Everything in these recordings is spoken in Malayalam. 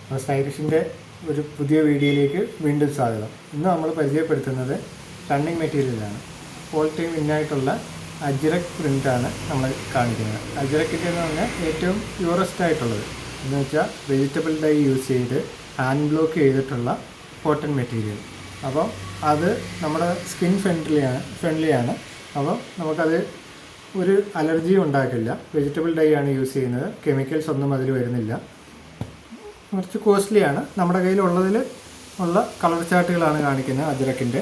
അപ്പോൾ സ്റ്റൈലിഷിൻ്റെ ഒരു പുതിയ വീഡിയോയിലേക്ക് വീണ്ടും സ്വാഗതം. ഇന്ന് നമ്മൾ പരിചയപ്പെടുത്തുന്നത് റണ്ണിങ് മെറ്റീരിയലാണ്. ഓൾ ടൈം ഇന്നായിട്ടുള്ള അജ്രക് പ്രിൻ്റാണ് നമ്മൾ കാണിക്കുന്നത്. അജ്രക്കിൻ്റെ എന്ന് പറഞ്ഞാൽ ഏറ്റവും പ്യൂറസ്റ്റ് ആയിട്ടുള്ളത് എന്ന് വെച്ചാൽ വെജിറ്റബിൾ ഡൈ യൂസ് ചെയ്ത് ഹാൻഡ് ബ്ലോക്ക് ചെയ്തിട്ടുള്ള കോട്ടൺ മെറ്റീരിയൽ. അപ്പോൾ അത് നമ്മുടെ സ്കിൻ ഫ്രണ്ട്ലിയാണ്. അപ്പോൾ നമുക്കത് ഒരു അലർജിയും ഉണ്ടാക്കില്ല. വെജിറ്റബിൾ ഡൈ ആണ് യൂസ് ചെയ്യുന്നത്, കെമിക്കൽസ് ഒന്നും അതിൽ വരുന്നില്ല. കുറച്ച് കോസ്റ്റ്ലിയാണ്. നമ്മുടെ കയ്യിലുള്ളതിൽ ഉള്ള കളർ ചാർട്ടുകളാണ് കാണിക്കുന്നത് അജ്രക്കിൻ്റെ.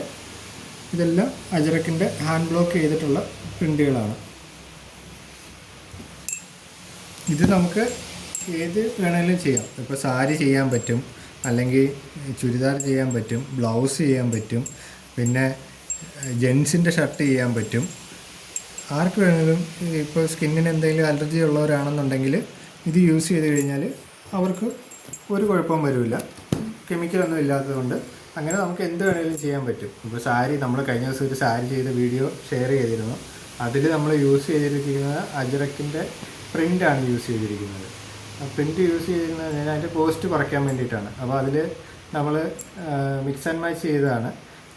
ഇതെല്ലാം അജ്രക്കിൻ്റെ ഹാൻഡ് ബ്ലോക്ക് ചെയ്തിട്ടുള്ള പ്രിൻ്റുകളാണ്. ഇത് നമുക്ക് ഏത് വേണമെങ്കിലും ചെയ്യാം. ഇപ്പോൾ സാരി ചെയ്യാൻ പറ്റും, അല്ലെങ്കിൽ ചുരിദാർ ചെയ്യാൻ പറ്റും, ബ്ലൗസ് ചെയ്യാൻ പറ്റും, പിന്നെ ജെൻസിൻ്റെ ഷർട്ട് ചെയ്യാൻ പറ്റും. ആർക്ക് വേണമെങ്കിലും ഇപ്പോൾ സ്കിന്നിന് എന്തെങ്കിലും അലർജി ഉള്ളവരാണെന്നുണ്ടെങ്കിൽ ഇത് യൂസ് ചെയ്ത് കഴിഞ്ഞാൽ അവർക്ക് ഒരു കുഴപ്പവും വരില്ല. കെമിക്കലൊന്നും ഇല്ലാത്തതുകൊണ്ട് അങ്ങനെ നമുക്ക് എന്ത് വേണമെങ്കിലും ചെയ്യാൻ പറ്റും. ഇപ്പോൾ സാരി, നമ്മൾ കഴിഞ്ഞ ദിവസം ഒരു സാരി ചെയ്ത വീഡിയോ ഷെയർ ചെയ്തിരുന്നു. അതിൽ നമ്മൾ യൂസ് ചെയ്തിരിക്കുന്നത് അജ്രക്കിൻ്റെ പ്രിൻ്റാണ് യൂസ് ചെയ്തിരിക്കുന്നത്. പ്രിൻ്റ് യൂസ് ചെയ്തിരുന്നത് അതിൻ്റെ കോസ്റ്റ് കുറയ്ക്കാൻ വേണ്ടിയിട്ടാണ്. അപ്പോൾ അതിൽ നമ്മൾ മിക്സ് ആൻഡ് മാച്ച് ചെയ്തതാണ്.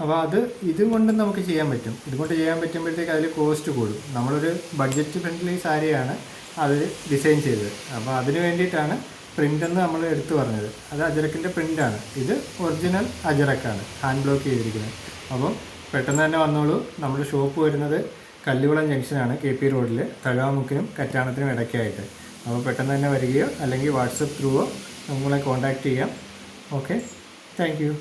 അപ്പോൾ ഇതും കൊണ്ട് നമുക്ക് ചെയ്യാൻ പറ്റും. ഇതുകൊണ്ട് ചെയ്യാൻ പറ്റുമ്പോഴത്തേക്ക് അതിൽ കോസ്റ്റ് കൂടും. നമ്മളൊരു ബഡ്ജറ്റ് ഫ്രണ്ട്ലി സാരിയാണ് അതിൽ ഡിസൈൻ ചെയ്തത്. അപ്പോൾ അതിന് വേണ്ടിയിട്ടാണ് പ്രിൻ്റെന്ന് നമ്മൾ എടുത്തു പറഞ്ഞത്. അത് അജ്രക്കിൻ്റെ പ്രിൻ്റാണ്. ഇത് ഒറിജിനൽ അജ്രക്കാണ് ഹാൻഡ് ബ്ലോക്ക് ചെയ്തിരിക്കുന്നത്. അപ്പം പെട്ടെന്ന് തന്നെ വന്നോളൂ. നമ്മുടെ ഷോപ്പ് വരുന്നത് കല്ലുകുളം ജംഗ്ഷനാണ്, KP റോഡിൽ, തഴവാമുക്കിനും കറ്റാണത്തിനും ഇടയ്ക്കായിട്ട്. അപ്പോൾ പെട്ടെന്ന് തന്നെ വരികയോ അല്ലെങ്കിൽ വാട്സപ്പ് ത്രൂവോ നമ്മളെ കോൺടാക്റ്റ് ചെയ്യാം. Okay, thank you.